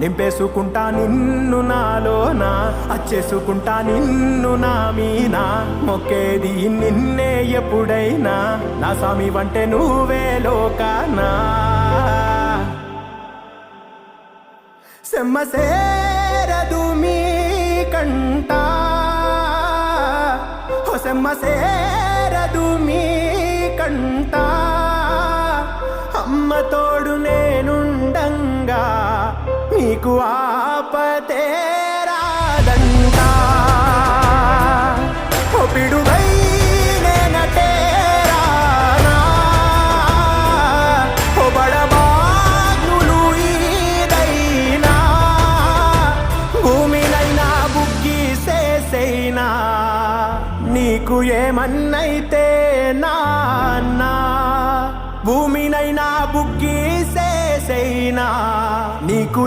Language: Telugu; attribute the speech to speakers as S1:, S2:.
S1: నింపేసుకుంటా నిన్ను నాలోన, అచ్చేసుకుంటా నిన్ను నా మీనా. మొక్కేది నిన్నే ఎప్పుడైనా, నా స్వామి వంటే నువ్వే లోకానా. సెమ్మసేరదు మీ కంట, సెమ్మసేరదు మీ కంట. అమ్మ తోడు నేనుండంగా నీకు ఆపతే రాదంట. ఓ పిడుగై నేనటేరానా, ఓ బడబాగ్నులు ఈదైనా, భూమినైనా బుగ్గి సేసైనా, నీకు ఏమన్నైతే నాన్నా. భూమినైనా బుగ్గి సేసైనా, నీకు